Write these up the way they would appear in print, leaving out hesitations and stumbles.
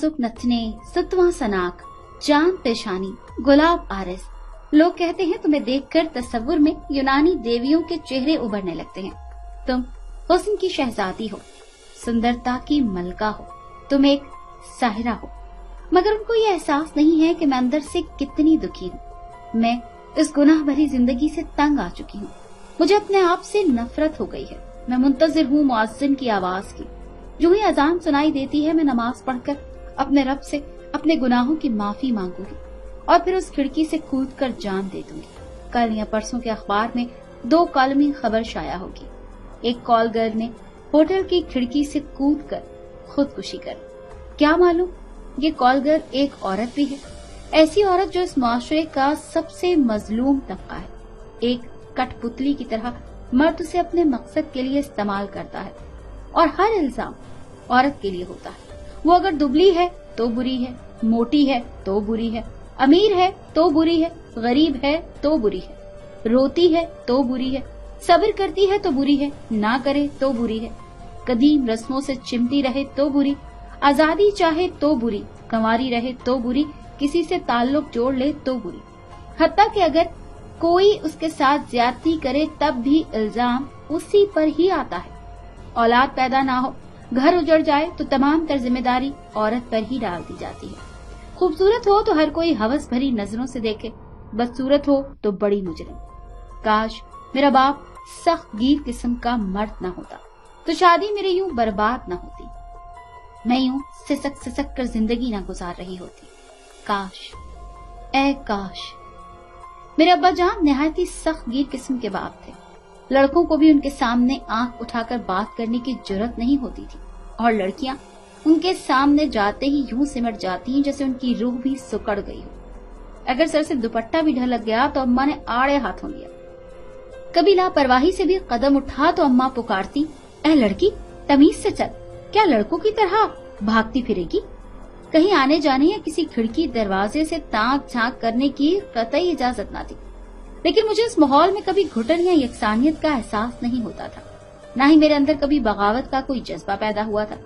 नाजुक नथने, सतवां सनाक, चांद पेशानी, गुलाब आरिस। लोग कहते हैं तुम्हें देखकर तस्वुर में यूनानी देवियों के चेहरे उभरने लगते हैं। तुम हुस्न की शहजादी हो, सुंदरता की मलका हो, तुम एक साहिरा हो। मगर उनको ये एहसास नहीं है कि मैं अंदर से कितनी दुखी हूँ। मैं इस गुनाह भरी जिंदगी से तंग आ चुकी हूँ। मुझे अपने आप से नफरत हो गई है। मैं मुंतजिर हूँ मुअज्जिन की आवाज की। जो ही अजान सुनाई देती है, मैं नमाज पढ़कर अपने रब से अपने गुनाहों की माफी मांगूंगी और फिर उस खिड़की से कूदकर जान दे दूंगी। कल या परसों के अखबार में 2 कॉलमी खबर शाया होगी। एक कॉल गर्ल ने होटल की खिड़की से कूदकर खुदकुशी कर। क्या मालूम ये कॉल गर्ल एक औरत भी है, ऐसी औरत जो इस मुआशरे का सबसे मजलूम तबका है। एक कठपुतली की तरह मर्द उसे अपने मकसद के लिए इस्तेमाल करता है और हर इल्जाम औरत के लिए होता है। वो अगर दुबली है तो बुरी है, मोटी है तो बुरी है, अमीर है तो बुरी है, गरीब है तो बुरी है, रोती है तो बुरी है, सब्र करती है तो बुरी है, ना करे तो बुरी है, कदीम रस्मों से चिमटी रहे तो बुरी, आजादी चाहे तो बुरी, कंवारी रहे तो बुरी, किसी से ताल्लुक जोड़ ले तो बुरी। हत्ता कि अगर कोई उसके साथ ज्यादती करे तब भी इल्जाम उसी पर ही आता है। औलाद पैदा ना हो, घर उजड़ जाए तो तमाम तर जिम्मेदारी औरत पर ही डाल दी जाती है। खूबसूरत हो तो हर कोई हवस भरी नजरों से देखे, बदसूरत हो तो बड़ी मुजरिम। काश मेरा बाप सख्त गीर किस्म का मर्द न होता तो शादी मेरी यूं बर्बाद न होती, मैं यूं सिसक सिसक कर जिंदगी न गुजार रही होती। काश, ए काश। मेरे अब्बा जान निहायत ही सख्त गीर किस्म के बाप थे। लड़कों को भी उनके सामने आंख उठाकर बात करने की जुर्रत नहीं होती थी और लड़कियां उनके सामने जाते ही यूं सिमट जाती जैसे उनकी रूह भी सुकड़ गई हो। अगर सर से दुपट्टा भी ढलक गया तो अम्मा ने आड़े हाथों लिया। कभी लापरवाही से भी कदम उठा तो अम्मा पुकारती, ए लड़की तमीज से चल, क्या लड़कों की तरह भागती फिरेगी? कहीं आने जाने या किसी खिड़की दरवाजे से ताक झांक करने की कतई इजाजत न थी। लेकिन मुझे इस माहौल में कभी घुटन या यकसानियत का एहसास नहीं होता था, न ही मेरे अंदर कभी बगावत का कोई जज्बा पैदा हुआ था,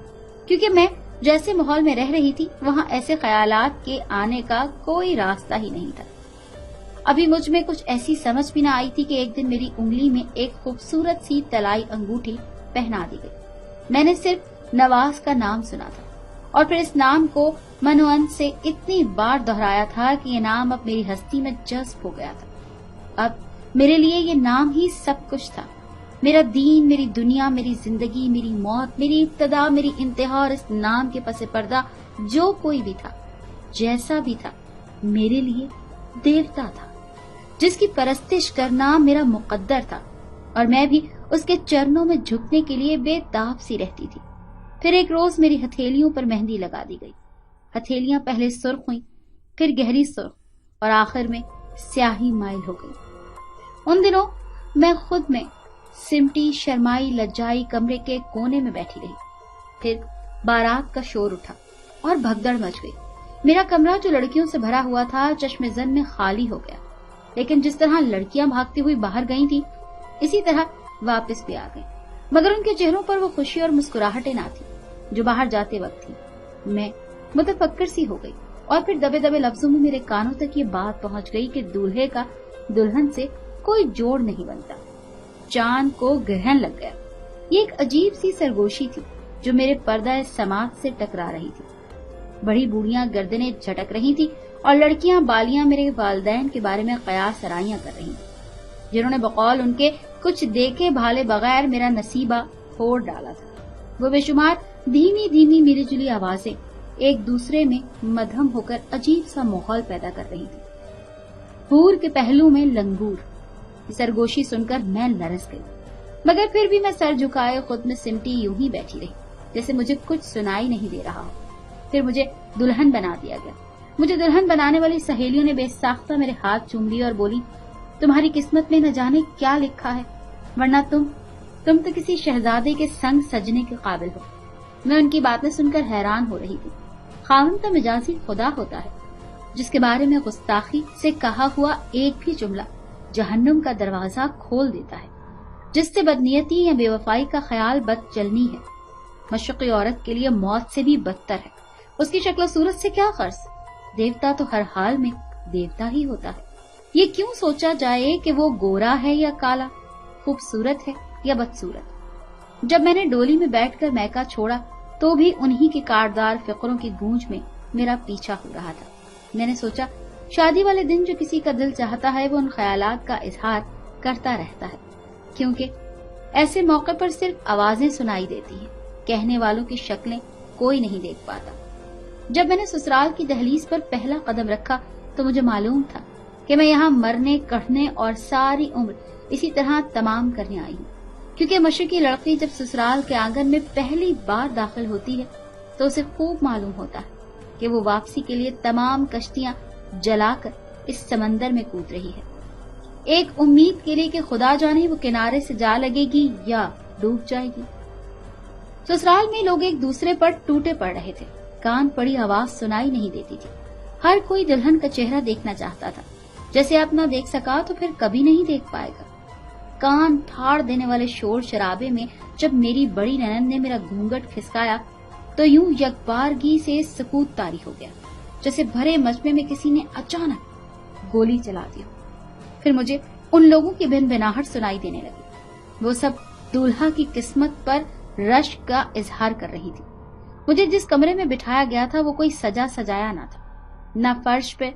क्योंकि मैं जैसे माहौल में रह रही थी वहाँ ऐसे ख्यालात के आने का कोई रास्ता ही नहीं था। अभी मुझ में कुछ ऐसी समझ भी न आई थी कि एक दिन मेरी उंगली में एक खूबसूरत सी तलाई अंगूठी पहना दी गई। मैंने सिर्फ नवाज का नाम सुना था और फिर इस नाम को मनोअन से इतनी बार दोहराया था कि ये नाम अब मेरी हस्ती में जज्ब हो गया था। अब मेरे लिए ये नाम ही सब कुछ था। मेरा दीन, मेरी दुनिया, मेरी जिंदगी, मेरी मौत, मेरी इब्तदा, मेरी इंतहा और इस नाम के पसे पर्दा जो कोई भी था, जैसा भी था, मेरे लिए देवता था जिसकी परस्तिश करना मेरा मुकद्दर था और मैं भी उसके चरणों में झुकने के लिए बेताब सी रहती थी। फिर एक रोज मेरी हथेलियों पर मेहंदी लगा दी गई। हथेलियां पहले सुर्ख हुई, फिर गहरी सुर्ख और आखिर में स्याही माइल हो गई। उन दिनों मैं खुद में सिमटी, शर्माई, लज्जाई कमरे के कोने में बैठी रही। फिर बारात का शोर उठा और भगदड़ मच गई। मेरा कमरा जो लड़कियों से भरा हुआ था चश्मे-ज़न में खाली हो गया, लेकिन जिस तरह लड़कियां भागती हुई बाहर गई थी इसी तरह वापस भी आ गई, मगर उनके चेहरों पर वो खुशी और मुस्कुराहटें ना थी जो बाहर जाते वक्त थी। मैं मुतफक्किर सी हो गई और फिर दबे दबे लफ्जों में मेरे कानों तक ये बात पहुंच गई कि दूल्हे का दुल्हन से कोई जोड़ नहीं बनता। चांद को ग्रहण लग गया। ये एक अजीब सी सरगोशी थी जो मेरे पर्दा समाज से टकरा रही थी। बड़ी बूढ़ियां गर्दनें झटक रही थी और लड़कियां बालियां मेरे वालिदैन के बारे में कयास सराइयां कर रही थी, जिन्होंने बकौल उनके कुछ देखे भाले बगैर मेरा नसीबा फोड़ डाला था। वो बेशुमार धीमी धीमी मिली जुली आवाजें एक दूसरे में मध्यम होकर अजीब सा माहौल पैदा कर रही थी। हूर के पहलू में लंगूर। सरगोशी सुनकर मैं लरस गई, मगर फिर भी मैं सर झुकाए खुद में सिमटी यूं ही बैठी रही जैसे मुझे कुछ सुनाई नहीं दे रहा हो। फिर मुझे दुल्हन बना दिया गया। मुझे दुल्हन बनाने वाली सहेलियों ने बेसाख्ता मेरे हाथ चूम लिए और बोली, तुम्हारी किस्मत में न जाने क्या लिखा है, वरना तुम तो किसी शहजादे के संग सजने के काबिल हो। मैं उनकी बातें सुनकर हैरान हो रही थी। खाविंद का मिजाजी खुदा होता है जिसके बारे में गुस्ताखी से कहा हुआ एक भी जुमला जहन्नुम का दरवाजा खोल देता है, जिससे बदनीयती या बेवफाई का ख्याल बदचलनी है। मशक़ी औरत के लिए मौत से भी बदतर है। उसकी शक्ल सूरत से क्या गर्ज, देवता तो हर हाल में देवता ही होता है। ये क्यों सोचा जाए कि वो गोरा है या काला, खूबसूरत है या बदसूरत। जब मैंने डोली में बैठकर मैका छोड़ा तो भी उन्हीं के कारदार फिक्रों की गूंज में मेरा पीछा हो रहा था। मैंने सोचा शादी वाले दिन जो किसी का दिल चाहता है वो उन ख्यालात का इजहार करता रहता है, क्योंकि ऐसे मौके पर सिर्फ आवाजें सुनाई देती हैं, कहने वालों की शक्लें कोई नहीं देख पाता। जब मैंने ससुराल की दहलीज पर पहला कदम रखा तो मुझे मालूम था कि मैं यहाँ मरने, कढ़ने और सारी उम्र इसी तरह तमाम करने आई हूँ, क्योंकि मशरकी लड़की जब ससुराल के आंगन में पहली बार दाखिल होती है तो उसे खूब मालूम होता है कि वो वापसी के लिए तमाम कश्तियां जलाकर इस समंदर में कूद रही है, एक उम्मीद के लिए कि खुदा जाने वो किनारे से जा लगेगी या डूब जाएगी। ससुराल में लोग एक दूसरे पर टूटे पड़ रहे थे, कान पड़ी आवाज सुनाई नहीं देती थी। हर कोई दुल्हन का चेहरा देखना चाहता था, जैसे आप न देख सका तो फिर कभी नहीं देख पाएगा। कान फाड़ देने वाले शोर शराबे में जब मेरी बड़ी ननद ने मेरा घूंघट खिसकाया तो यूं यकबारगी से सकूत तारी हो गया, जैसे भरे मजमे में किसी ने अचानक गोली चला दी। फिर मुझे उन लोगों की भिनभिनाहट सुनाई देने लगी। वो सब दूल्हा की किस्मत पर रश्क का इजहार कर रही थी। मुझे जिस कमरे में बिठाया गया था वो कोई सजा सजाया ना था, न फर्श पे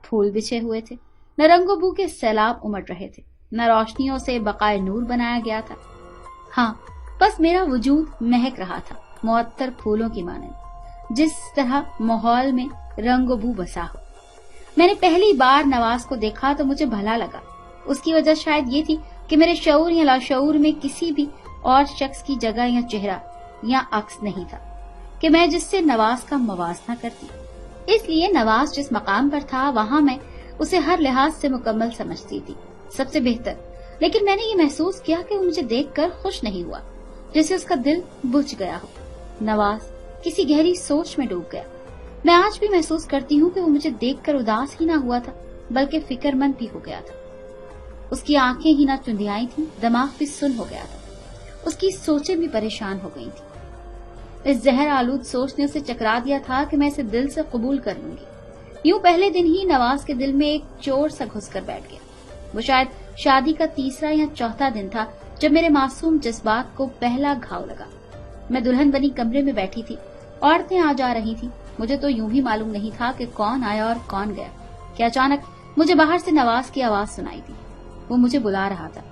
फूल बिछे हुए थे, न रंगो बू के सैलाब उमड़ रहे थे, न रोशनियों से बकाए नूर बनाया गया था। हाँ, बस मेरा वजूद महक रहा था मुअत्तर फूलों की मानंद, जिस तरह माहौल में रंगो बू बसा हो। मैंने पहली बार नवाज को देखा तो मुझे भला लगा। उसकी वजह शायद ये थी कि मेरे शऊर या लाशऊर में किसी भी और शख्स की जगह या चेहरा या अक्स नहीं था कि मैं जिससे नवाज का मवाजना करती। इसलिए नवाज जिस मकाम पर था वहां मैं उसे हर लिहाज से मुकम्मल समझती थी, सबसे बेहतर। लेकिन मैंने ये महसूस किया कि वो मुझे देखकर खुश नहीं हुआ, जैसे उसका दिल बुझ गया हो। नवाज किसी गहरी सोच में डूब गया। मैं आज भी महसूस करती हूँ कि वो मुझे देखकर उदास ही ना हुआ था, बल्कि फिक्रमंद भी हो गया था। उसकी आंखें ही ना चुंधियाई थी, दिमाग भी सुन हो गया था, उसकी सोचें भी परेशान हो गई थी। इस जहर आलूद सोच ने उसे चकरा दिया था कि मैं इसे दिल से कबूल कर लूंगी। यूं पहले दिन ही नवाज के दिल में एक चोर सा घुसकर बैठ गया। वो शायद शादी का तीसरा या चौथा दिन था जब मेरे मासूम जज्बात को पहला घाव लगा। मैं दुल्हन बनी कमरे में बैठी थी, औरतें आ जा रही थी। मुझे तो यूं भी मालूम नहीं था कि कौन आया और कौन गया कि अचानक मुझे बाहर से नवाज की आवाज सुनाई दी। वो मुझे बुला रहा था,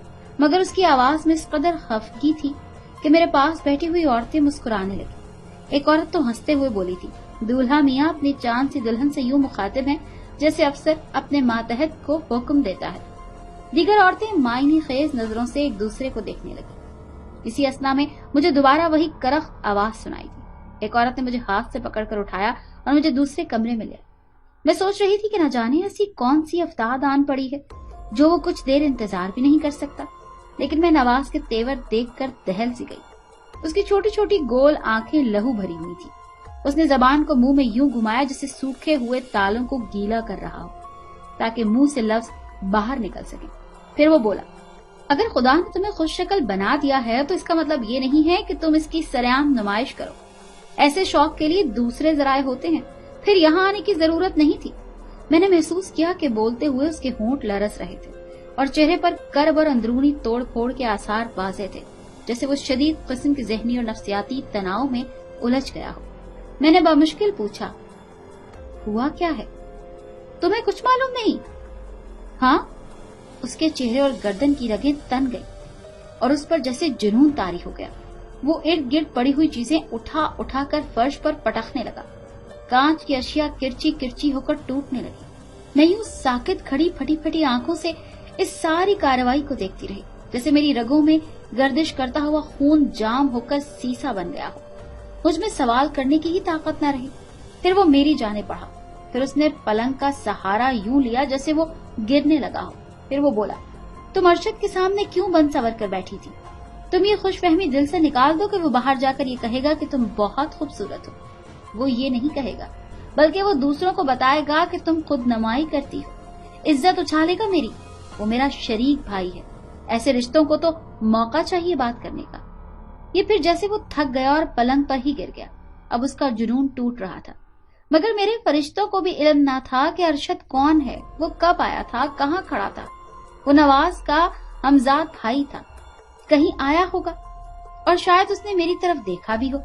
मगर उसकी आवाज में इस कदर खफगी थी कि मेरे पास बैठी हुई औरतें मुस्कुराने लगी। एक औरत तो हंसते हुए बोली थी, दूल्हा मियाँ अपनी चांद सी दुल्हन से यूं मुखातिब हैं जैसे अफसर अपने मातहत को हुक्म देता है। दीगर औरतें मायने खेज नजरों से एक दूसरे को देखने लगी। इसी असना में मुझे दोबारा वही करख आवाज सुनाई दी। एक औरत ने मुझे हाथ से पकड़कर उठाया और मुझे दूसरे कमरे में लिया। मैं सोच रही थी कि न जाने ऐसी कौन सी अफ्ताद आन पड़ी है जो वो कुछ देर इंतजार भी नहीं कर सकता। लेकिन मैं नवाज के तेवर देखकर दहल सी गई। उसकी छोटी छोटी गोल आंखें लहू भरी हुई थी। उसने जबान को मुंह में यूं घुमाया जैसे सूखे हुए तालों को गीला कर रहा हो, ताकि मुंह से लफ्ज बाहर निकल सके। फिर वो बोला, अगर खुदा ने तुम्हें खुश शक्ल बना दिया है तो इसका मतलब ये नहीं है कि तुम इसकी सरेआम नुमाइश करो। ऐसे शौक के लिए दूसरे जराए होते हैं, फिर यहाँ आने की जरूरत नहीं थी। मैंने महसूस किया कि बोलते हुए उसके होंठ लरस रहे थे और चेहरे पर कर्ब और अंदरूनी तोड़ फोड़ के आसार वाज़ेह थे, जैसे वो शदीद किस्म के ज़हनी और नफ्सियाती तनाव में उलझ गया हो। मैंने बामुश्किल पूछा, हुआ क्या है? तुम्हें कुछ मालूम नहीं? हाँ। उसके चेहरे और गर्दन की रगें तन गई और उस पर जैसे जुनून तारी हो गया। वो इर्द गिर्द पड़ी हुई चीजें उठा उठा कर फर्श पर पटकने लगा। कांच की अशिया किरची किरची होकर टूटने लगी। मैं यूं साकित खड़ी फटी फटी आंखों से इस सारी कार्रवाई को देखती रही, जैसे मेरी रगों में गर्दिश करता हुआ खून जाम होकर सीसा बन गया हो। मुझ में सवाल करने की ही ताकत न रही। फिर वो मेरी जाने पड़ा। फिर उसने पलंग का सहारा यूं लिया जैसे वो गिरने लगा हो। फिर वो बोला, तुम अरशद के सामने क्यों बन सवर कर बैठी थी? तुम ये खुशफहमी दिल से निकाल दो कि वो बाहर जाकर ये कहेगा कि तुम बहुत खूबसूरत हो। वो ये नहीं कहेगा, बल्कि वो दूसरों को बताएगा कि तुम खुद नमाई करती हो। इज्जत उछालेगा मेरी। वो मेरा शरीक भाई है। ऐसे रिश्तों को तो मौका चाहिए बात करने का। ये फिर जैसे वो थक गया और पलंग पर ही गिर गया। अब उसका जुनून टूट रहा था। मगर मेरे फरिश्तों को भी इल्म ना था कि अरशद कौन है, वो कब आया था, कहाँ खड़ा था। वो नवाज का हमजाद भाई था, कहीं आया होगा और शायद उसने मेरी तरफ देखा भी हो,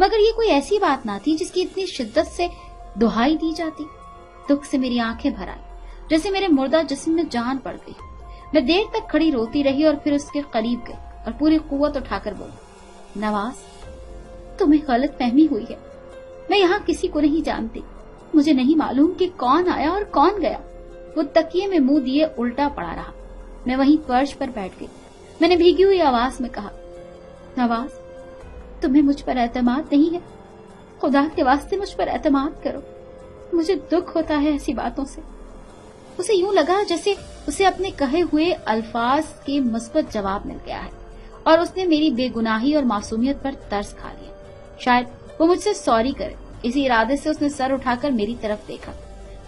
मगर ये कोई ऐसी बात ना थी जिसकी इतनी शिद्दत से दुहाई दी जाती। दुख से मेरी आंखें भर आई, जैसे मेरे मुर्दा जिस्म में जान पड़ गई। मैं देर तक खड़ी रोती रही और फिर उसके करीब गई और पूरी कुव्वत उठाकर बोली, नवाज, तुम्हें गलत फहमी हुई है। मैं यहाँ किसी को नहीं जानती। मुझे नहीं मालूम कि कौन आया और कौन गया। वो तकिए में मुंह दिए उल्टा पड़ा रहा। मैं वहीं फर्श पर बैठ गई। मैंने भीगी हुई आवाज में कहा, नवाज, तुम्हें मुझ पर एतमाद नहीं है? खुदा के वास्ते मुझ पर एतमाद करो। मुझे दुख होता है ऐसी बातों से। उसे यूं लगा जैसे उसे अपने कहे हुए अल्फाज के मुस्बत जवाब मिल गया है और उसने मेरी बेगुनाही और मासूमियत पर तरस खा लिया। शायद वो मुझसे सॉरी करे, इसी इरादे से उसने सर उठाकर मेरी तरफ देखा।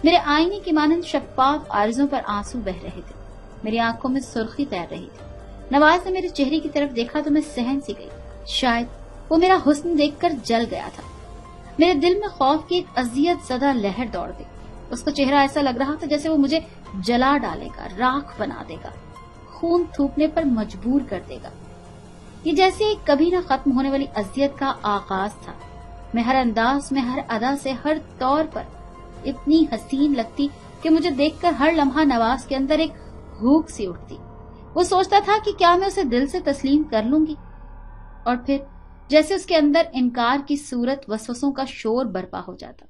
मेरे आईने की मानंद शफाफ आरज़ों पर आंसू बह रहे थे। मेरी आंखों में सुर्खी तैर रही थी। नवाज ने मेरे चेहरे की तरफ देखा तो मैं सहम सी गई। शायद वो मेरा हुस्न देखकर जल गया था। मेरे दिल में खौफ की एक अजियत ज़दा लहर दौड़ गई। उसका चेहरा ऐसा लग रहा था जैसे वो मुझे जला डालेगा, राख बना देगा, खून थूकने पर मजबूर कर देगा। ये जैसे एक कभी न खत्म होने वाली अजियत का आगाज था। मैं हर अंदाज में, हर अदा से, हर तौर पर इतनी हसीन लगती कि मुझे देखकर हर लम्हा नवाज के अंदर एक भूख सी उठती। वो सोचता था कि क्या मैं उसे दिल से तस्लीम कर लूंगी, और फिर जैसे उसके अंदर इनकार की सूरत वसवसों का शोर बर्पा हो जाता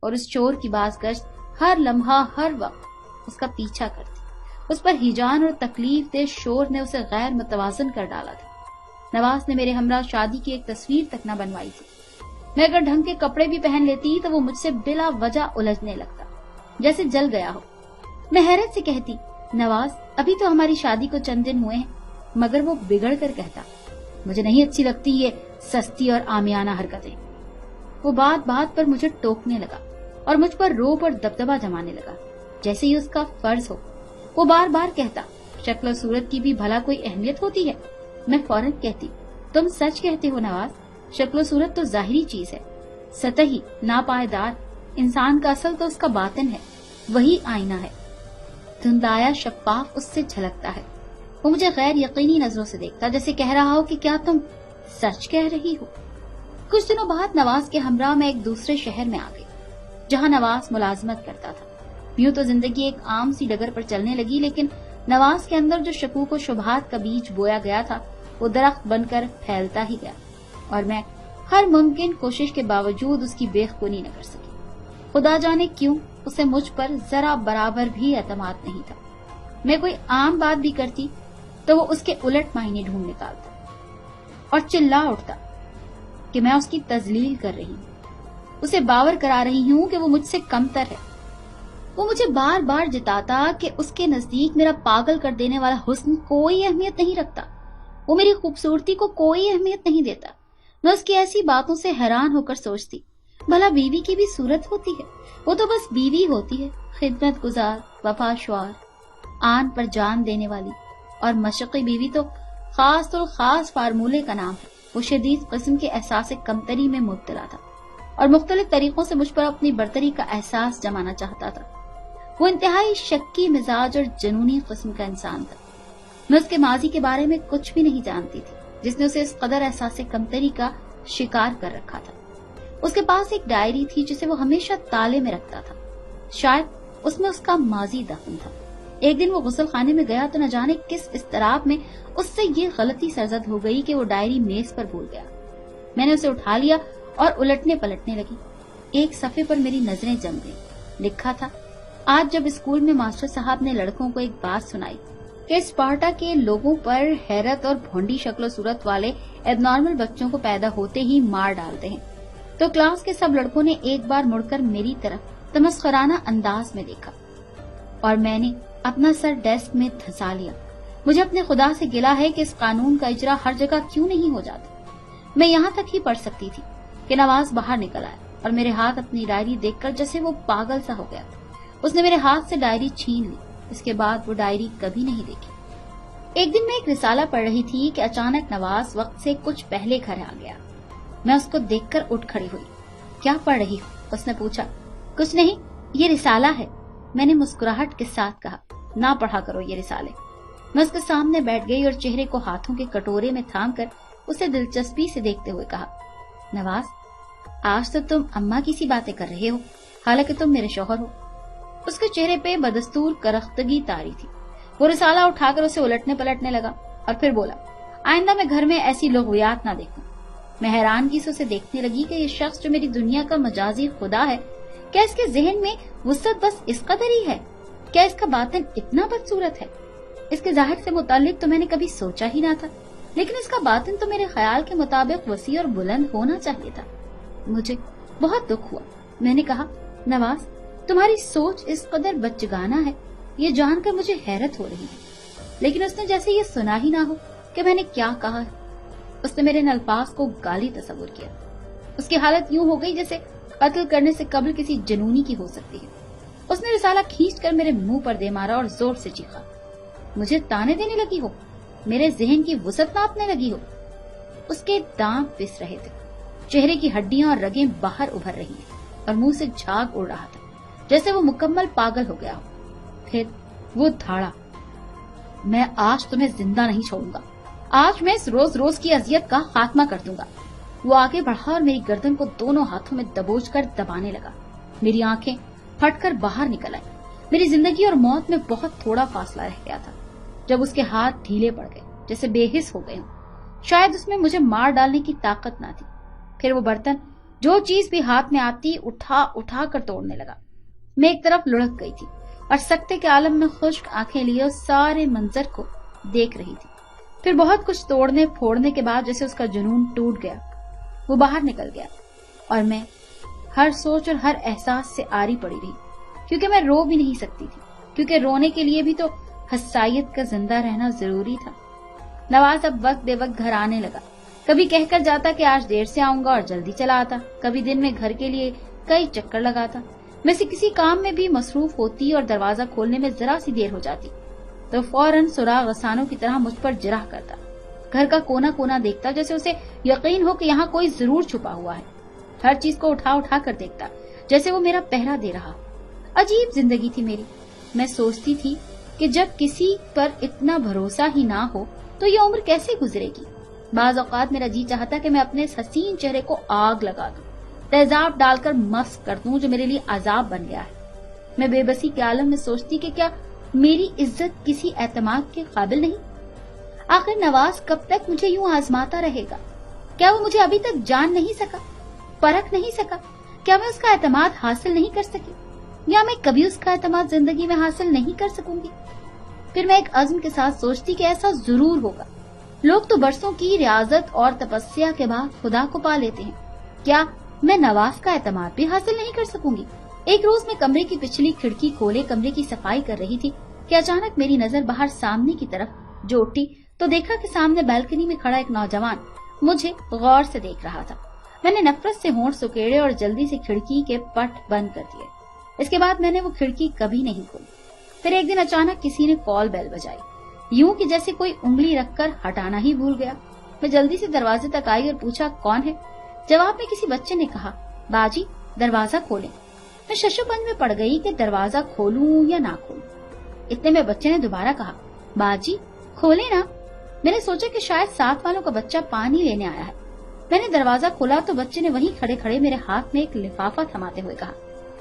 और उस शोर की बाज़गश्त हर लम्हा, हर वक्त उसका पीछा करती। उस पर हिजान और तकलीफ दे शोर ने उसे गैर मुतवाजन कर डाला था। नवाज ने मेरे हमरा शादी की एक तस्वीर तक न बनवाई थी। मैं अगर ढंग के कपड़े भी पहन लेती तो वो मुझसे बिला वजह उलझने लगता, जैसे जल गया हो। मैं हैरत से कहती, नवाज, अभी तो हमारी शादी को चंद दिन हुए हैं। मगर वो बिगड़ कर कहता, मुझे नहीं अच्छी लगती ये सस्ती और आमियाना हरकतें। वो बात बात पर मुझे टोकने लगा और मुझ पर रोब और दबदबा जमाने लगा, जैसे ही उसका फर्ज हो। वो बार बार कहता, शक्ल और सूरत की भी भला कोई अहमियत होती है? मैं फौरन कहती, तुम सच कहते हो नवाज, शक्ल और सूरत तो जाहिरी चीज है, सतही, नापायदार। इंसान का असल तो उसका बातिन है, वही आईना है, धुंधलाया शफाफ उससे झलकता है। वो मुझे गैर यकीनी नजरों से देखता, जैसे कह रहा हो कि क्या तुम सच कह रही हो। कुछ दिनों बाद नवाज के हमरा में एक दूसरे शहर में आ गई, जहाँ नवाज मुलाजमत करता था। यूं तो जिंदगी एक आम सी डगर पर चलने लगी, लेकिन नवाज के अंदर जो शकूक और शुबहात का बीज बोया गया था वो दरख्त बनकर फैलता ही गया और मैं हर मुमकिन कोशिश के बावजूद उसकी बेखुनी न कर सकी। खुदा जाने क्यों उसे मुझ पर जरा बराबर भी एतमाद नहीं था। मैं कोई आम बात भी करती तो वो उसके उलट मायने ढूंढ निकालता और चिल्ला उठता कि मैं उसकी तजलील कर रही हूँ, उसे बावर करा रही हूँ कि वो मुझसे कमतर है। वो मुझे बार बार जिताता कि उसके नजदीक मेरा पागल कर देने वाला हुस्न कोई अहमियत नहीं रखता, वो मेरी खूबसूरती को कोई अहमियत नहीं देता। मैं उसकी ऐसी बातों से हैरान होकर सोचती, भला बीवी की भी सूरत होती है? वो तो बस बीवी होती है, खिदमत गुजार, वफाशवार, आन पर जान देने वाली। और मशक़ी बीवी तो खास तो खास फार्मूले का नाम है। वो शदीद किस्म के एहसास कमतरी में मुब्तला था और मुख्तलिफ तरीकों से मुझ पर अपनी बरतरी का एहसास जमाना चाहता था। वो इंतहाई शक्की मिजाज और जुनूनी किस्म का इंसान था। मैं उसके माजी के बारे में कुछ भी नहीं जानती थी, जिसने उसे इस कदर एहसास कमतरी का शिकार कर रखा था। उसके पास एक डायरी थी जिसे वो हमेशा ताले में रखता था। शायद उसमें उसका माजी दफन था। एक दिन वो गुस्ल खाने में गया तो न जाने किस इस्तराब में उससे ये गलती सरजद हो गई कि वो डायरी मेज पर भूल गया। मैंने उसे उठा लिया और उलटने पलटने लगी। एक सफ़े पर मेरी नजरें जम गई। लिखा था, आज जब स्कूल में मास्टर साहब ने लड़कों को एक बात सुनाई कि स्पार्टा के लोगों पर हैरत और भोंडी शक्ल सूरत वाले एबनॉर्मल बच्चों को पैदा होते ही मार डालते हैं, तो क्लास के सब लड़कों ने एक बार मुड़कर मेरी तरफ तमस्खराना अंदाज में देखा और मैंने अपना सर डेस्क में धंसा लिया। मुझे अपने खुदा से गिला है कि इस कानून का इजरा हर जगह क्यों नहीं हो जाता। मैं यहाँ तक ही पढ़ सकती थी कि नवाज बाहर निकल आया और मेरे हाथ अपनी डायरी देखकर जैसे वो पागल सा हो गया। उसने मेरे हाथ से डायरी छीन ली। इसके बाद वो डायरी कभी नहीं देखी। एक दिन मैं एक रिसाला पढ़ रही थी कि अचानक नवाज वक्त से कुछ पहले घर आ गया। मैं उसको देखकर उठ खड़ी हुई। क्या पढ़ रही हो? उसने पूछा। कुछ नहीं, ये रिसाला है, मैंने मुस्कुराहट के साथ कहा। ना पढ़ा करो ये रिसाले। मैं उसके सामने बैठ गई और चेहरे को हाथों के कटोरे में थाम कर उसे दिलचस्पी से देखते हुए कहा, नवाज, आज तो तुम अम्मा की सी बातें कर रहे हो, हालांकि तुम मेरे शौहर हो। उसके चेहरे पे बदस्तूर करख्तगी तारी थी। वो रिसाला उठाकर उसे उलटने पलटने लगा और फिर बोला, आइंदा मैं घर में ऐसी लुग़वियात ना देखूं। मैं हैरानगी से उसे देखने लगी कि ये शख्स जो मेरी दुनिया का मजाजी खुदा है, क्या इसके जहन में वुसअत बस इस कदर ही है? क्या इसका बातिन इतना बदसूरत है? इसके जाहिर से मुताल्लिक तो मैंने कभी सोचा ही ना था, लेकिन इसका बातिन तो मेरे ख्याल के मुताबिक वसी और बुलंद होना चाहिए था। मुझे बहुत दुख हुआ। मैंने कहा, नवाज, तुम्हारी सोच इस कदर बच्चगाना है, ये जानकर मुझे हैरत हो रही है। लेकिन उसने जैसे ये सुना ही ना हो कि मैंने क्या कहा है। उसने मेरे इन अल्फाज को गाली तस्वुर किया। उसकी हालत यूं हो गई जैसे कत्ल करने से कबल किसी जनूनी की हो सकती है। उसने रिसाला खींचकर मेरे मुंह पर दे मारा और जोर से चीखा, मुझे ताने देने लगी हो? मेरे जहन की वुसअत नापने लगी हो? उसके दांत पिस रहे थे, चेहरे की हड्डियां और रगें बाहर उभर रही थी और मुंह से झाग उड़ रहा था, जैसे वो मुकम्मल पागल हो गया हो। फिर वो धाड़ा, मैं आज तुम्हें जिंदा नहीं छोड़ूंगा, आज मैं इस रोज रोज की अजियत का खात्मा कर दूंगा। वो आगे बढ़ा और मेरी गर्दन को दोनों हाथों में दबोचकर दबाने लगा। मेरी आंखें फटकर बाहर निकल आई। मेरी जिंदगी और मौत में बहुत थोड़ा फासला रह गया था जब उसके हाथ ढीले पड़ गए, जैसे बेहिस हो गए हों। शायद उसमें मुझे मार डालने की ताकत ना थी। फिर वो बर्तन, जो चीज भी हाथ में आती, उठा उठा कर तोड़ने लगा। मैं एक तरफ लुढ़क गई थी और सकते के आलम में खुश्क आंखें लिए उस सारे मंजर को देख रही थी। फिर बहुत कुछ तोड़ने फोड़ने के बाद जैसे उसका जुनून टूट गया, वो बाहर निकल गया और मैं हर सोच और हर एहसास से आरी पड़ी रही, क्योंकि मैं रो भी नहीं सकती थी, क्योंकि रोने के लिए भी तो हसायत का जिंदा रहना जरूरी था। नवाज अब वक्त बेवक्त घर आने लगा। कभी कहकर जाता कि आज देर से आऊंगा और जल्दी चला आता। कभी दिन में घर के लिए कई चक्कर लगाता। मैं से किसी काम में भी मसरूफ होती और दरवाजा खोलने में जरा सी देर हो जाती तो फौरन सुराग असानों की तरह मुझ पर जिराह करता। घर का कोना कोना देखता, जैसे उसे यकीन हो कि यहाँ कोई जरूर छुपा हुआ है। हर चीज को उठा उठा कर देखता, जैसे वो मेरा पहरा दे रहा। अजीब जिंदगी थी मेरी। मैं सोचती थी कि जब किसी पर इतना भरोसा ही ना हो तो ये उम्र कैसे गुजरेगी। बाज औकात मेरा जी चाहता कि मैं अपने इस हसीन चेहरे को आग लगा दूं, तेजाब डालकर मस्क कर दूं, जो मेरे लिए अजाब बन गया है। मैं बेबसी के आलम में सोचती कि क्या मेरी इज्जत किसी एतमाद के काबिल नहीं। आखिर नवाज कब तक मुझे यूं आजमाता रहेगा? क्या वो मुझे अभी तक जान नहीं सका, परख नहीं सका? क्या मैं उसका एतमाद हासिल नहीं कर सकी, या मैं कभी उसका एतमाद जिंदगी में हासिल नहीं कर सकूंगी? फिर मैं एक अज़्म के साथ सोचती कि ऐसा जरूर होगा। लोग तो बरसों की रियाजत और तपस्या के बाद खुदा को पा लेते हैं। क्या मैं नवाज का एतमाद भी हासिल नहीं कर सकूंगी? एक रोज मैं कमरे की पिछली खिड़की खोले कमरे की सफाई कर रही थी कि अचानक मेरी नजर बाहर सामने की तरफ जो उठी तो देखा कि सामने बालकनी में खड़ा एक नौजवान मुझे गौर से देख रहा था। मैंने नफरत से होंठ सुकेड़े और जल्दी से खिड़की के पट बंद कर दिए। इसके बाद मैंने वो खिड़की कभी नहीं खोली। फिर एक दिन अचानक किसी ने कॉल बेल बजाई, यूं कि जैसे कोई उंगली रखकर हटाना ही भूल गया। मैं जल्दी से दरवाजे तक आई और पूछा, कौन है? जवाब में किसी बच्चे ने कहा, बाजी दरवाजा खोलें। मैं शशोपंज में पड़ गई कि दरवाजा खोलूं या ना खोलूं। इतने में बच्चे ने दोबारा कहा, बाजी खोले ना। मैंने सोचा कि शायद साथ वालों का बच्चा पानी लेने आया है। मैंने दरवाजा खोला तो बच्चे ने वहीं खड़े खड़े मेरे हाथ में एक लिफाफा थमाते हुए कहा,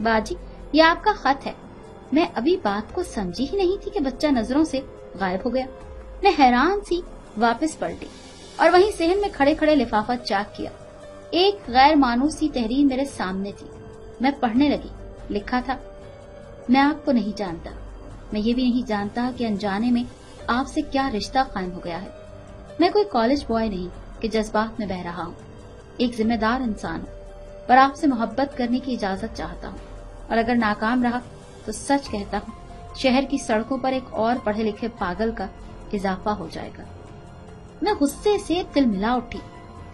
बाजी ये आपका खत है। मैं अभी बात को समझी ही नहीं थी कि बच्चा नजरों से गायब हो गया। मैं हैरान सी वापस पलटी और वहीं सहन में खड़े खड़े लिफाफा चेक किया। एक गैर मानूसी तहरीर मेरे सामने थी। मैं पढ़ने लगी। लिखा था, मैं आपको नहीं जानता। मैं ये भी नहीं जानता कि अनजाने में आपसे क्या रिश्ता कायम हो गया है। मैं कोई कॉलेज बॉय नहीं कि जज्बात में बह रहा हूँ। एक जिम्मेदार इंसान हूँ, पर आपसे मोहब्बत करने की इजाजत चाहता हूँ। और अगर नाकाम रहा तो सच कहता हूँ, शहर की सड़कों पर एक और पढ़े लिखे पागल का इजाफा हो जाएगा। मैं गुस्से से तिलमिला उठी।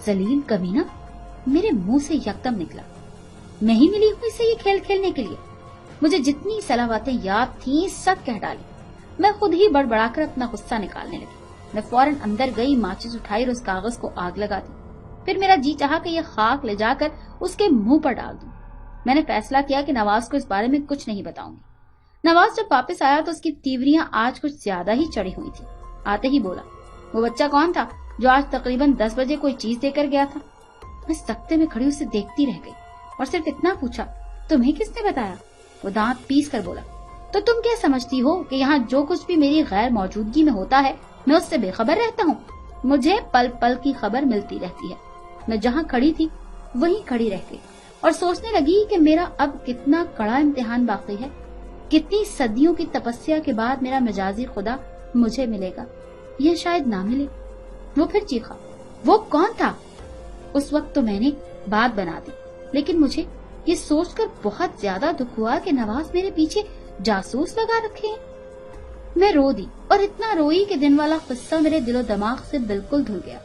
जलील कमीना मेरे मुंह से यकदम निकला। मैं ही मिली हुई से ये खेल खेलने के लिए? मुझे जितनी सलावतें याद थीं सब कह डाली। मैं खुद ही बड़बड़ाकर अपना गुस्सा निकालने लगी। मैं फौरन अंदर गई, माचिस उठाई और उस कागज को आग लगा दी। फिर मेरा जी चाहा कि यह खाक ले जाकर उसके मुंह पर डाल दूं। میں نے فیصلہ کیا کہ نواز کو اس بارے میں کچھ نہیں بتاؤں گی۔ نواز جب واپس آیا تو اس کی تیوریاں آج کچھ زیادہ ہی چڑھی ہوئی تھی۔ آتے ہی بولا، وہ بچہ کون تھا جو آج تقریباً 10 بجے کوئی چیز دے کر گیا تھا؟ میں سکتے میں کھڑی اسے دیکھتی رہ گئی اور صرف اتنا پوچھا، تمہیں کس نے بتایا؟ وہ دانت پیس کر بولا، تو تم کیا سمجھتی ہو کہ یہاں جو کچھ بھی میری غیر موجودگی میں ہوتا ہے میں اس سے بے خبر رہتا ہوں؟ مجھے پل پل کی خبر ملتی رہتی ہے۔ میں جہاں کھڑی تھی وہیں کھڑی رہ گئی اور سوچنے لگی کہ میرا اب کتنا کڑا امتحان باقی ہے، کتنی صدیوں کی تپسیا کے بعد میرا مجازی خدا مجھے ملے گا یا شاید نہ ملے۔ وہ پھر چیخا، وہ کون تھا؟ اس وقت تو میں نے بات بنا دی، لیکن مجھے یہ سوچ کر بہت زیادہ دکھ ہوا کہ نواز میرے پیچھے جاسوس لگا رکھے ہیں۔ میں رو دی اور اتنا روئی کہ دن والا قصہ میرے دل و دماغ سے بالکل دھل گیا۔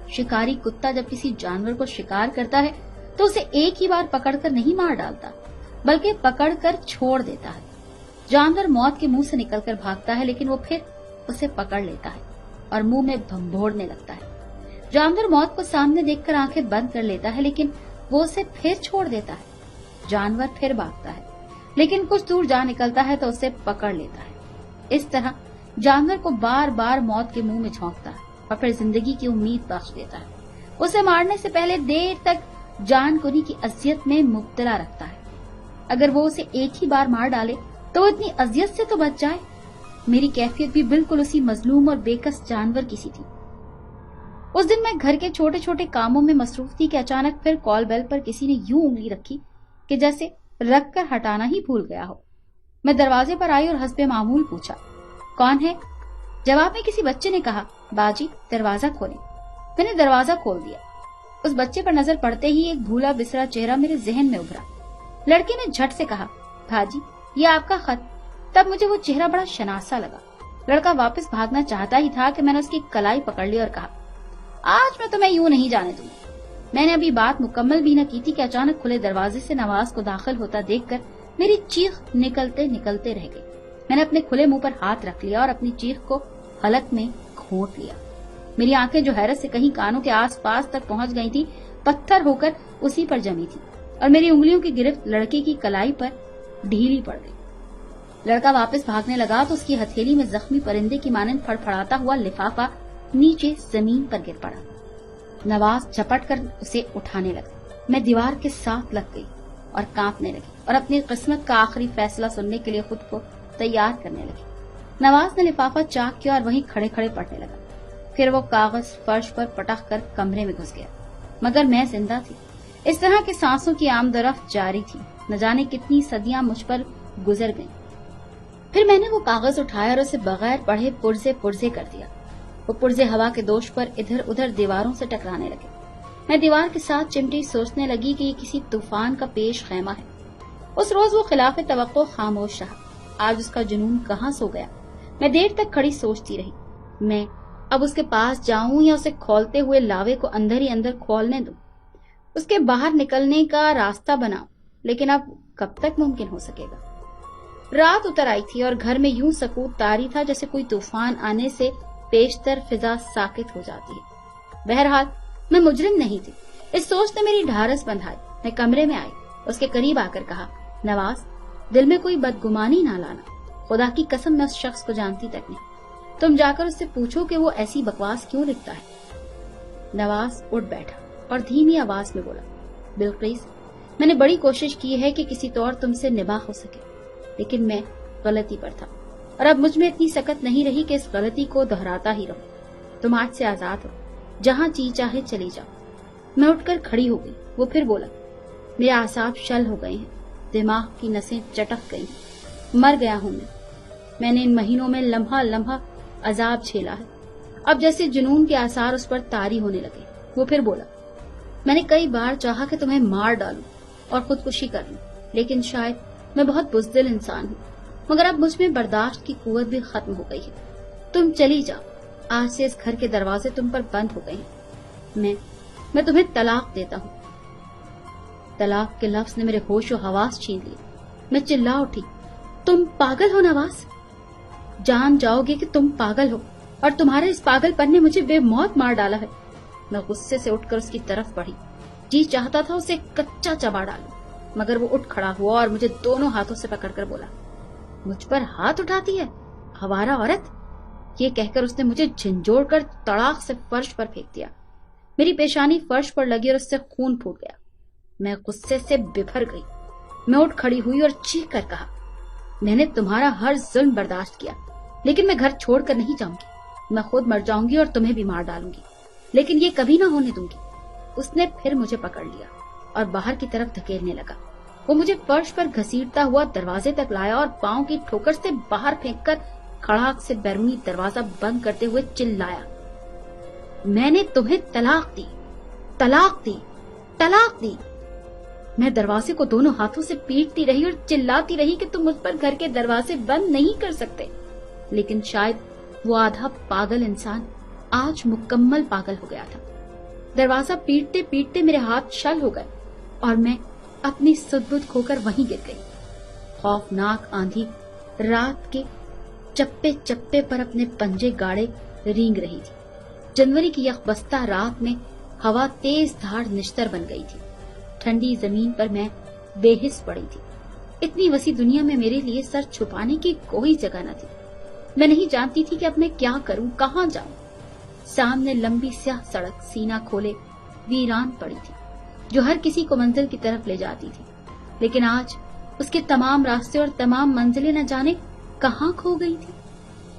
شکاری کتا جب کسی جانور کو شکار کرتا ہے تو اسے ایک ہی بار پکڑ کر نہیں مار ڈالتا بلکہ پکڑ کر چھوڑ دیتا ہے۔ جانور موت کے منہ سے نکل کر بھاگتا ہے لیکن وہ پھر اسے پکڑ لیتا ہے اور منہ میں بھنبھوڑنے لگتا ہے۔ جانور موت کو سامنے دیکھ کر آنکھیں بند کر لیتا ہے لیکن وہ اسے پھر چھوڑ دیتا ہے۔ جانور پھر بھاگتا ہے لیکن کچھ دور جا نکلتا ہے تو اسے پکڑ لیتا ہے۔ اس طرح جانور کو بار بار موت کے منہ میں جھونکتا ہے اور پھر زندگی کی امید بخش دیتا ہے۔ اسے مارنے سے پہلے دیر تک جان کنی کی اذیت میں مبتلا رکھتا ہے۔ اگر وہ اسے ایک ہی بار مار ڈالے تو وہ اتنی اذیت سے تو بچ جائے۔ میری کیفیت بھی بالکل اسی مظلوم اور بےکس جانور کی سی تھی۔ اس دن میں گھر کے چھوٹے چھوٹے کاموں میں مصروف تھی کہ اچانک پھر کال بیل پر کسی نے یوں انگلی رکھی کہ جیسے رکھ کر ہٹانا ہی بھول گیا ہو۔ میں دروازے پر آئی اور حسب معمول پوچھا، کون ہے؟ جواب میں کسی بچے نے کہا، باجی دروازہ کھولیں۔ میں نے دروازہ کھول دیا۔ اس بچے پر نظر پڑتے ہی ایک بھولا بسرا چہرہ میرے ذہن میں ابھرا۔ لڑکے نے جھٹ سے کہا، بھاجی یہ آپ کا خط۔ تب مجھے وہ چہرہ بڑا شناسا لگا۔ لڑکا واپس بھاگنا چاہتا ہی تھا کہ میں نے اس کی کلائی پکڑ لی اور کہا، آج میں تمہیں یوں نہیں جانے دوں گی۔ میں نے ابھی بات مکمل بھی نہ کی تھی کہ اچانک کھلے دروازے سے نواز کو داخل ہوتا دیکھ کر میری چیخ نکلتے نکلتے رہ گئی۔ میں نے اپنے کھلے منہ پر ہاتھ رکھ لیا اور اپنی چیخ کو حلق میں گھونٹ لیا۔ میری آنکھیں جو حیرت سے کہیں کانوں کے آس پاس تک پہنچ گئی تھی پتھر ہو کر اسی پر جمی تھی اور میری انگلیوں کی گرفت لڑکے کی کلائی پر ڈھیلی پڑ گئی۔ لڑکا واپس بھاگنے لگا تو اس کی ہتھیلی میں زخمی پرندے کی مانند پھڑپھڑاتا ہوا لفافہ نیچے زمین پر گر پڑا۔ نواز جھپٹ کر اسے اٹھانے لگا۔ میں دیوار کے ساتھ لگ گئی اور کانپنے لگی اور اپنی قسمت کا آخری فیصلہ سننے کے لیے خود کو تیار کرنے لگی۔ نواز نے لفافہ چاک کیا اور وہیں کھڑے کھڑے پڑھنے لگا۔ پھر وہ کاغذ فرش پر پٹک کر کمرے میں گھس گیا، مگر میں زندہ تھی۔ اس طرح کے سانسوں کی آمد و رفت جاری تھی۔ نہ جانے کتنی صدیاں مجھ پر گزر گئیں۔ پھر میں نے وہ کاغذ اٹھایا اور اسے بغیر پڑھے پرزے پرزے کر دیا۔ وہ پرزے ہوا کے دوش پر ادھر ادھر دیواروں سے ٹکرانے لگے۔ میں دیوار کے ساتھ چمٹی سوچنے لگی کہ یہ کسی طوفان کا پیش خیمہ ہے۔ اس روز وہ خلاف توقع خاموش رہا۔ آج اس کا جنون کہاں سو گیا؟ میں دیر تک کھڑی سوچتی رہی۔ میں اب اس کے پاس جاؤں یا اسے کھولتے ہوئے لاوے کو اندر ہی اندر کھولنے دوں، اس کے باہر نکلنے کا راستہ بناؤں، لیکن اب کب تک ممکن ہو سکے گا؟ رات اتر آئی تھی اور گھر میں یوں سکوت طاری تھا جیسے کوئی طوفان آنے سے پیشتر فضا ساکت ہو جاتی ہے۔ بہرحال میں مجرم نہیں تھی، اس سوچ نے میری ڈھارس بندھائی۔ میں کمرے میں آئی، اس کے قریب آ کر کہا، نواز دل میں کوئی بدگمانی نہ لانا، خدا کی قسم میں اس شخص کو جانتی تک نہیں، تم جا کر اس سے پوچھو کہ وہ ایسی بکواس کیوں لکھتا ہے۔ نواز اٹھ بیٹھا اور دھیمی آواز میں بولا، بلقیس میں نے بڑی کوشش کی ہے کہ کسی طور تم سے نباہ ہو سکے، لیکن میں غلطی پر تھا اور اب مجھ میں اتنی سکت نہیں رہی کہ اس غلطی کو دہراتا ہی رہوں۔ تم آج سے آزاد ہو، جہاں جی چاہے چلی جاؤ۔ میں اٹھ کر کھڑی ہو گئی۔ وہ پھر بولا، میرے اعصاب شل ہو گئے ہیں، دماغ کی نسیں چٹک گئی ہیں، مر گیا ہوں میں نے ان مہینوں میں لمحہ لمحہ عذاب جھیلا ہے، اب جیسے جنون کے آثار اس پر طاری ہونے لگے۔ وہ پھر بولا، میں نے کئی بار چاہا کہ تمہیں مار ڈالوں اور خودکشی کر لوں، لیکن شاید میں بہت بزدل انسان ہوں، مگر اب مجھ میں برداشت کی قوت بھی ختم ہو گئی ہے۔ تم چلی جاؤ، آج سے اس گھر کے دروازے تم پر بند ہو گئے ہیں۔ میں تمہیں طلاق دیتا ہوں۔ طلاق کے لفظ نے میرے ہوش و حواس چھین لیے۔ میں چلا اٹھی، تم پاگل ہو نواز، جان جاؤ گے کہ تم پاگل ہو اور تمہارے اس پاگل پن نے مجھے بے موت مار ڈالا ہے۔ میں غصے سے اٹھ کر اس کی طرف بڑھی जी चाहता था उसे कच्चा चबा डालूं, मगर वो उठ खड़ा हुआ और मुझे दोनों हाथों से पकड़कर बोला, मुझ पर हाथ उठाती है, आवारा औरत। ये कहकर उसने मुझे झंझोड़कर तड़ाक से फर्श पर फेंक दिया। मेरी पेशानी फर्श पर लगी और उससे खून फूट गया। मैं गुस्से से बिफर गई। मैं उठ खड़ी हुई और चीख कर कहा, मैंने तुम्हारा हर जुल्म बर्दाश्त किया, लेकिन मैं घर छोड़कर नहीं जाऊंगी। मैं खुद मर जाऊंगी और तुम्हें भी मार डालूंगी, लेकिन ये कभी ना होने दूंगी। उसने फिर मुझे पकड़ लिया और बाहर की तरफ धकेलने लगा। वो मुझे फर्श पर घसीटता हुआ दरवाजे तक लाया और पांव की ठोकर से बाहर फेंककर खड़ाक से बैरूनी दरवाजा बंद करते हुए चिल्लाया, मैंने तुम्हें तलाक दी, तलाक दी, तलाक दी। मैं दरवाजे को दोनों हाथों से पीटती रही और चिल्लाती रही कि तुम मुझ पर घर के दरवाजे बंद नहीं कर सकते। लेकिन शायद वो आधा पागल इंसान आज मुकम्मल पागल हो गया था। दरवाजा पीटते पीटते मेरे हाथ शल हो गए और मैं अपनी सुध-बुध खोकर वहीं गिर गई। खौफनाक आंधी रात के चप्पे चप्पे पर अपने पंजे गाड़े रींग रही थी। जनवरी की यकबस्ता रात में हवा तेज धार निश्तर बन गई थी। ठंडी जमीन पर मैं बेहिस पड़ी थी। इतनी वसी दुनिया में मेरे लिए सर छुपाने की कोई जगह न थी। मैं नहीं जानती थी कि अब मैं क्या करूं, कहां जाऊं। सामने लंबी स्याह सड़क सीना खोले वीरान पड़ी थी, जो हर किसी को मंजिल की तरफ ले जाती थी। लेकिन आज उसके तमाम रास्ते और तमाम मंजिलें न जाने कहां खो गई थी।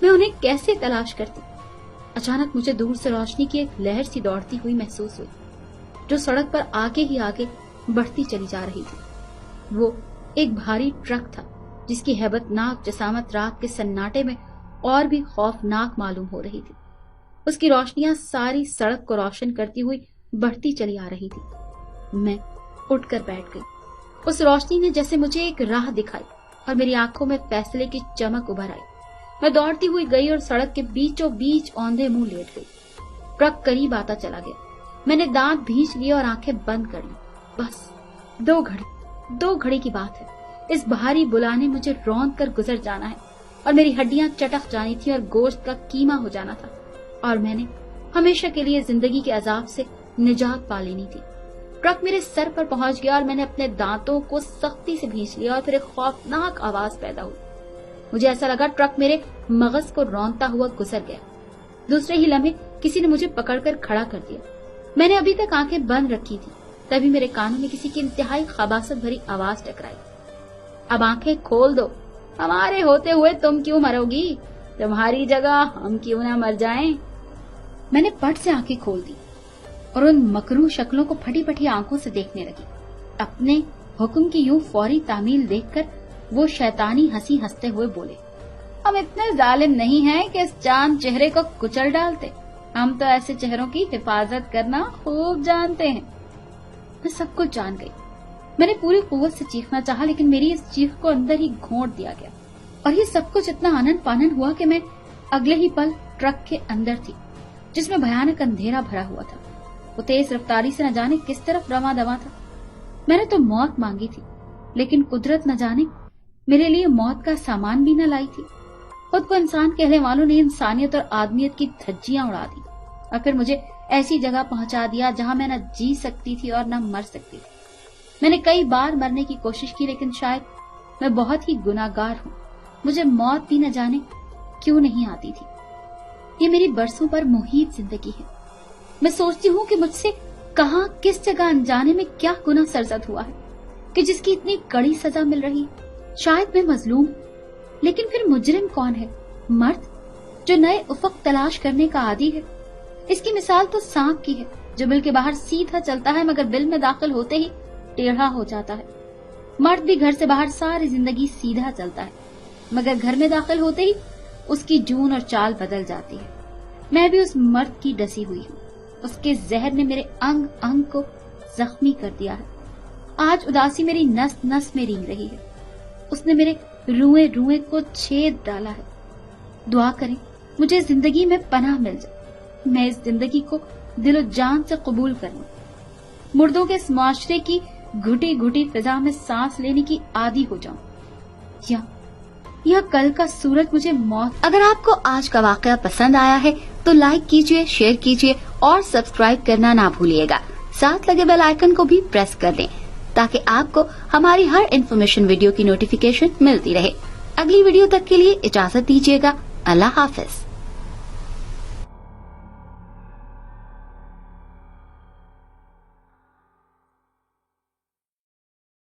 मैं उन्हें कैसे तलाश करती। अचानक मुझे दूर से रोशनी की एक लहर सी दौड़ती हुई महसूस हुई, जो सड़क पर आगे ही आगे बढ़ती चली जा रही थी। वो एक भारी ट्रक था, जिसकी हैबतनाक जसामत रात के सन्नाटे में और भी खौफनाक मालूम हो रही थी। उसकी रोशनियां सारी सड़क को रोशन करती हुई बढ़ती चली आ रही थी। मैं उठकर बैठ गई। उस रोशनी ने जैसे मुझे एक राह दिखाई और मेरी आंखों में फैसले की चमक उभर आई। मैं दौड़ती हुई गई और सड़क के बीचों बीच औंधे मुंह लेट गई। ट्रक करीब आता चला गया। मैंने दांत भींच लिए और आंखें बंद कर ली। बस 2 घड़ी की बात है। इस भारी बुलाने मुझे रौंद कर गुजर जाना है और मेरी हड्डियां चटक जानी थी और गोश्त का कीमा हो जाना था, और मैंने हमेशा के लिए जिंदगी के अजाब से निजात पा लेनी थी। ट्रक मेरे सर पर पहुंच गया और मैंने अपने दांतों को सख्ती से भींच लिया और फिर एक खौफनाक आवाज पैदा हुई। मुझे ऐसा लगा ट्रक मेरे मगज को रौंदता हुआ गुजर गया। दूसरे ही लम्हे किसी ने मुझे पकड़कर खड़ा कर दिया। मैंने अभी तक आंखें बंद रखी थी, तभी मेरे कानों में किसी की इंतहाई खबासत भरी आवाज टकराई, अब आंखें खोल दो, हमारे होते हुए तुम क्यों मरोगी, तुम्हारी जगह हम क्यों ना मर जाएं। मैंने पट से आंखें खोल दी और उन मकरूह शक्लों को फटी फटी आंखों से देखने लगी। अपने हुक्म की यूं फौरी तामील देखकर वो शैतानी हंसी हंसते हुए बोले, हम इतने जालिम नहीं हैं कि इस चांद चेहरे को कुचल डालते। हम तो ऐसे चेहरों की हिफाजत करना खूब जानते हैं। मैं सब कुछ जान गई। मैंने पूरी कुव्वत से चीखना चाहा, लेकिन मेरी इस चीख को अंदर ही घोंट दिया गया और ये सब कुछ इतना आनन पानन हुआ कि मैं अगले ही पल ट्रक के अंदर थी, जिसमें भयानक अंधेरा भरा हुआ था। वो तेज रफ्तारी से न जाने किस तरफ रवा दवा था। मैंने तो मौत मांगी थी, लेकिन कुदरत न जाने मेरे लिए मौत का सामान भी न लाई थी। खुद को इंसान कहने वालों ने इंसानियत और आदमियत की धज्जियां उड़ा दी और फिर मुझे ऐसी जगह पहुंचा दिया जहां मैं न जी सकती थी और न मर सकती थी। मैंने कई बार मरने की कोशिश की, लेकिन शायद मैं बहुत ही गुनाहगार हूँ। मुझे मौत भी न जाने क्यों नहीं आती थी। ये मेरी बरसों पर मुहीत जिंदगी है। मैं सोचती हूँ कि मुझसे कहाँ किस जगह अनजाने में क्या गुनाह सरजद हुआ है कि जिसकी इतनी कड़ी सजा मिल रही है। शायद मैं मजलूम, लेकिन फिर मुजरिम कौन है? मर्द जो नए उफक तलाश करने का आदी है। इसकी मिसाल तो सांप की है, जो बिल के बाहर सीधा चलता है मगर बिल में दाखिल होते ही टेढ़ा हो जाता है। मर्द भी घर से बाहर सारी जिंदगी सीधा चलता है, मगर घर में दाखिल होते ही उसकी जून और चाल बदल जाती है। मैं भी उस मर्द की डसी हुई हूँ। उसके जहर ने मेरे अंग अंग को जख्मी कर दिया है। आज उदासी मेरी नस नस में रींग रही है। उसने मेरे रुए रुए को छेद डाला है। दुआ करें मुझे जिंदगी में पनाह मिल जाए। मैं इस जिंदगी को दिलो जान से कबूल कर लूं। मुर्दों के इस माशरे की घुटी घुटी फिजा में सांस लेने की आदी हो जाऊं, या कल का सूरज मुझे मौत। अगर आपको आज का वाकया पसंद आया है तो लाइक कीजिए, शेयर कीजिए और सब्सक्राइब करना ना भूलिएगा। साथ लगे बेल आइकन को भी प्रेस कर दें ताकि आपको हमारी हर इन्फॉर्मेशन वीडियो की नोटिफिकेशन मिलती रहे। अगली वीडियो तक के लिए इजाजत दीजिएगा। अल्लाह हाफिज।